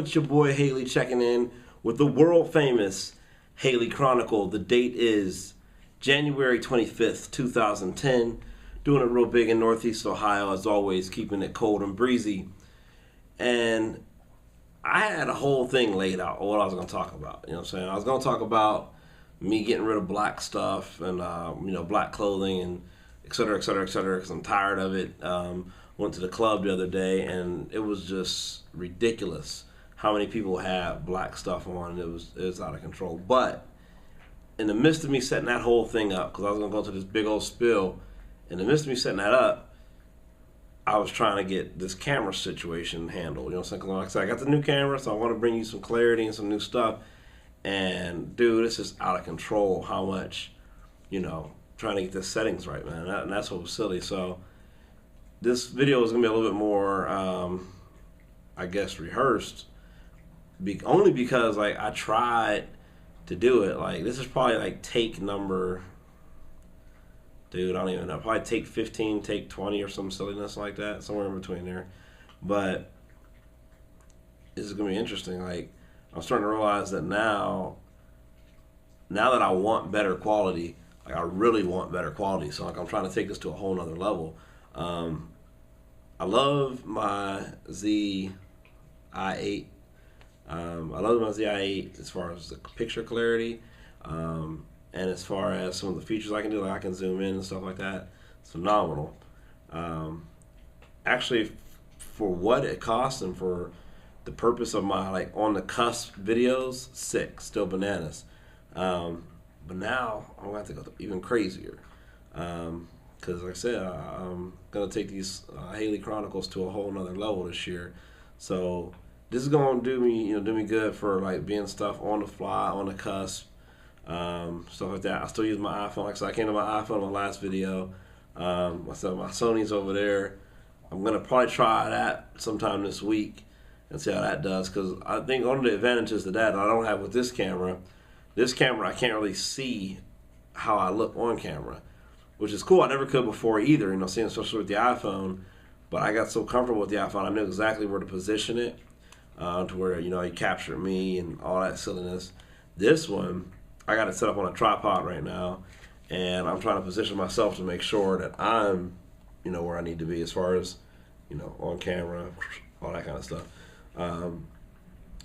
It's your boy Haley checking in with the world famous Haley Chronicle. The date is January 25th, 2010. Doing it real big in Northeast Ohio, as always, keeping it cold and breezy. And I had a whole thing laid out on what I was going to talk about. You know what I'm saying? I was going to talk about me getting rid of black stuff and, black clothing and et cetera, et cetera, et cetera, because I'm tired of it. Went to the club the other day, and it was just ridiculous how many people had black stuff on. It was out of control. But in the midst of me setting that whole thing up, because I was going to go to this big old spill, in the midst of me setting that up, I was trying to get this camera situation handled. You know what I'm saying? Like I said, I got the new camera, so I want to bring you some clarity and some new stuff. And, dude, it's just out of control how much, trying to get the settings right, man. And that's what was silly. So this video is going to be a little bit more, rehearsed. Only because, I tried to do it. This is probably, take number... Dude, I don't even know. Probably take 15, take 20 or some silliness like that. Somewhere in between there. But this is going to be interesting. I'm starting to realize that now that I want better quality, I really want better quality. So, I'm trying to take this to a whole nother level. I love my Z I8. I love my ZI8 as far as the picture clarity. And as far as some of the features I can do, I can zoom in and stuff like that, it's phenomenal. Actually, for what it costs and for the purpose of my on the cusp videos, sick, still bananas. But now I'm gonna have to go even crazier, because like I said, I'm gonna take these Haley Chronicles to a whole nother level this year. So this is gonna do me good for being stuff on the fly, on the cusp. Stuff like that. I still use my iPhone. Like I said, I came to my iPhone in the last video. My Sony's over there. I'm gonna probably try that sometime this week and see how that does. Because I think one of the advantages to that I don't have with this camera I can't really see how I look on camera, which is cool. I never could before either. Seeing especially with the iPhone. But I got so comfortable with the iPhone, I knew exactly where to position it to where it captured me and all that silliness. This one, I got it set up on a tripod right now, and I'm trying to position myself to make sure that I'm, where I need to be as far as, on camera, all that kind of stuff.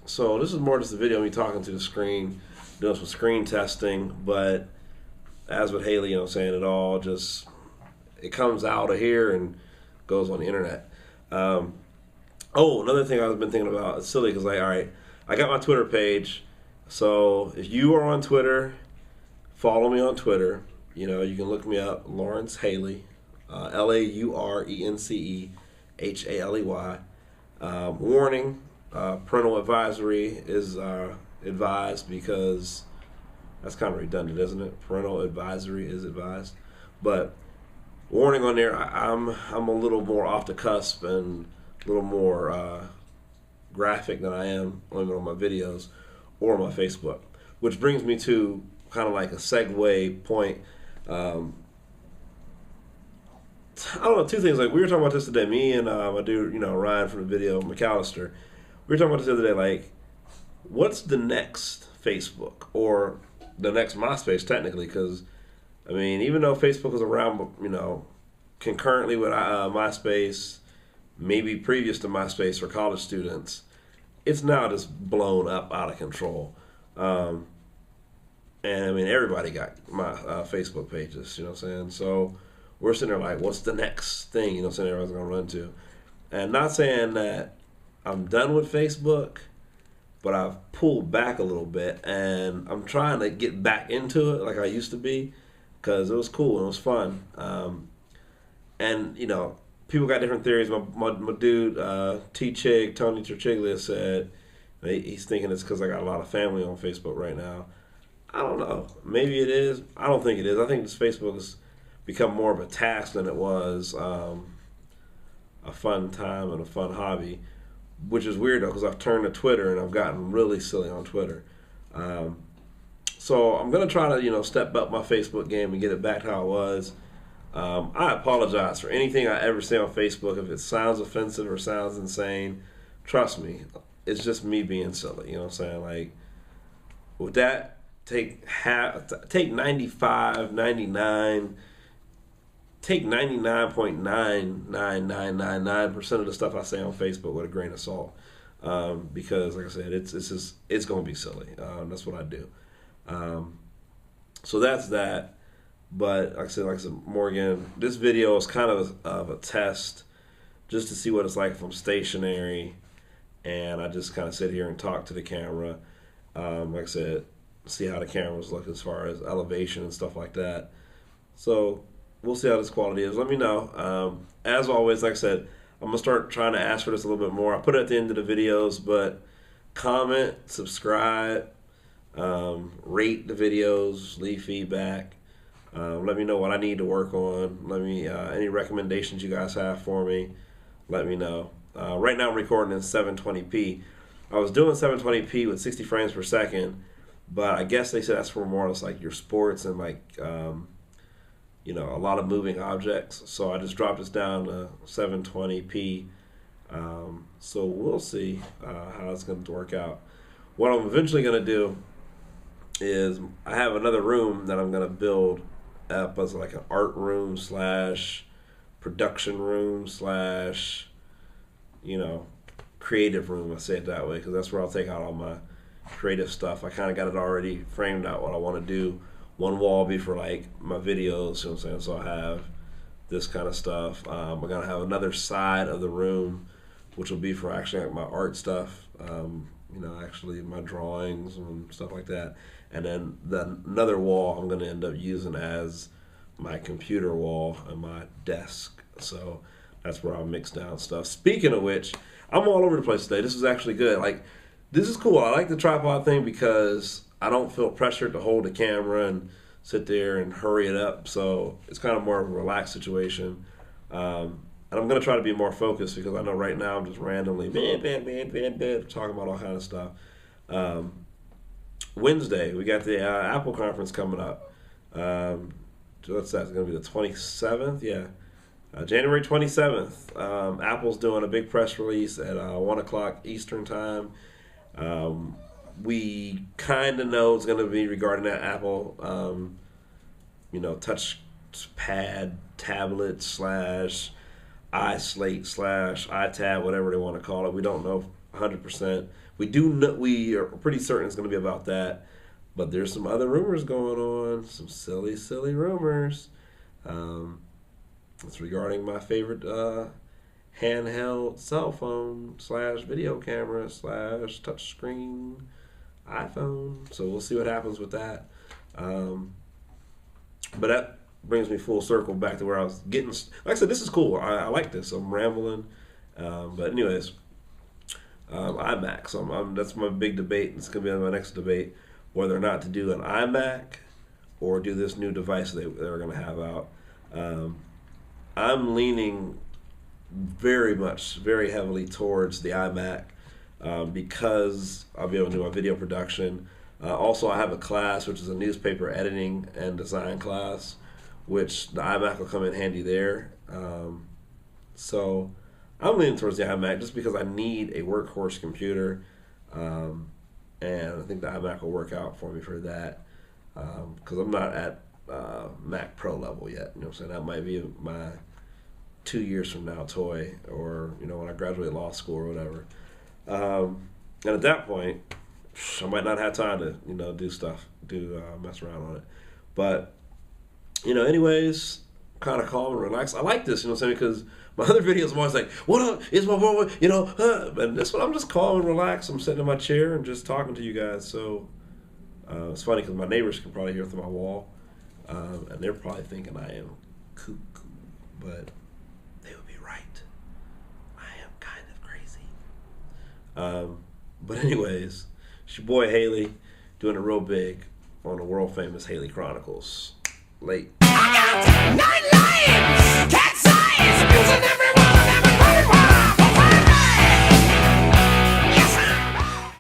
So this is more just a video of me talking to the screen, doing some screen testing, but as with Haley, it all just, it comes out of here and goes on the internet. Another thing I've been thinking about, it's silly because, all right, I got my Twitter page. So if you are on Twitter, follow me on Twitter. You can look me up, Lawrence Haley, LaurenceHaley. Warning, parental advisory is advised, because that's kind of redundant, isn't it? Parental advisory is advised. But warning on there, I'm a little more off the cusp and a little more graphic than I am on my videos or my Facebook, which brings me to kind of like a segue point. I don't know, two things. We were talking about this today, me and my dude, Ryan from the video, McAllister. We were talking about this the other day, what's the next Facebook or the next MySpace technically? Because, even though Facebook is around, concurrently with MySpace, maybe previous to MySpace for college students, it's now just blown up out of control. And everybody got my Facebook pages, you know what I'm saying? So we're sitting there what's the next thing, everyone's going to run to? And not saying that I'm done with Facebook, but I've pulled back a little bit, and I'm trying to get back into it like I used to be, because it was cool and it was fun. And, people got different theories. My dude, T-Chig, Tony Terchiglia, said he's thinking it's because I got a lot of family on Facebook right now. I don't know. Maybe it is. I don't think it is. I think this Facebook has become more of a task than it was a fun time and a fun hobby, which is weird, though, because I've turned to Twitter and I've gotten really silly on Twitter. So I'm going to try to, step up my Facebook game and get it back to how it was. I apologize for anything I ever say on Facebook. If it sounds offensive or sounds insane, trust me, it's just me being silly. You know what I'm saying? Like, with that, take 95, 99, take 99.99999% of the stuff I say on Facebook with a grain of salt. Because, like I said, it's going to be silly. That's what I do. So that's that. But like I said, Morgan, this video is kind of a test just to see what it's like if I'm stationary and I just kind of sit here and talk to the camera. Like I said, see how the cameras look as far as elevation and stuff like that. So we'll see how this quality is. Let me know. As always, like I said, I'm going to start trying to ask for this a little bit more. I put it at the end of the videos, but comment, subscribe, rate the videos, leave feedback. Let me know what I need to work on. Let me any recommendations you guys have for me. Let me know. Right now I'm recording in 720p. I was doing 720p with 60 frames per second, but I guess they said that's for more or less like your sports and like you know, a lot of moving objects. So I just dropped this down to 720p. So we'll see how it's going to work out. What I'm eventually going to do is I have another room that I'm going to build up as like an art room slash production room slash, you know, creative room. I say it that way because that's where I'll take out all my creative stuff. I kind of got it already framed out what I want to do. One wall will be for like my videos, you know what I'm saying? So I have this kind of stuff. We're going to have another side of the room which will be for actually like my art stuff, you know, actually my drawings and stuff like that. And then another wall I'm going to end up using as my computer wall and my desk. So that's where I'll mix down stuff. Speaking of which, I'm all over the place today. This is actually good. Like, this is cool. I like the tripod thing because I don't feel pressured to hold the camera and sit there and hurry it up. So it's kind of more of a relaxed situation. And I'm going to try to be more focused because I know right now I'm just randomly talking about all kind of stuff. Wednesday, we got the Apple conference coming up. What's that? It's going to be the 27th? Yeah. January 27th. Apple's doing a big press release at 1 o'clock Eastern time. We kind of know it's going to be regarding that Apple, you know, touch pad, tablet slash iSlate slash iTab, whatever they want to call it. We don't know 100%. We do know, we are pretty certain it's going to be about that. But there's some other rumors going on, some silly rumors. It's regarding my favorite handheld cell phone slash video camera slash touchscreen iPhone. So we'll see what happens with that. But that brings me full circle back to where I was getting. Like I said, this is cool. I like this. I'm rambling. But anyways, iMac. So that's my big debate. It's going to be my next debate, whether or not to do an iMac or do this new device they're going to have out. I'm leaning very heavily towards the iMac because I'll be able to do my video production. Also, I have a class, which is a newspaper editing and design class, which the iMac will come in handy there. So I'm leaning towards the iMac just because I need a workhorse computer, and I think the iMac will work out for me for that because I'm not at Mac Pro level yet. You know what I'm saying? That might be my 2 years from now toy, or you know, when I graduate law school or whatever. And at that point, I might not have time to, you know, mess around on it. But, you know, anyways, kind of calm and relaxed. I like this, you know what I'm saying, because my other videos I'm always like, what up, it's my boy, you know, and this one I'm just calm and relaxed. I'm sitting in my chair and just talking to you guys. So it's funny because my neighbors can probably hear through my wall, and they're probably thinking I am cuckoo, but they would be right. I am kind of crazy. But anyways, it's your boy Haley doing it real big on the world famous Haley Chronicles. Late.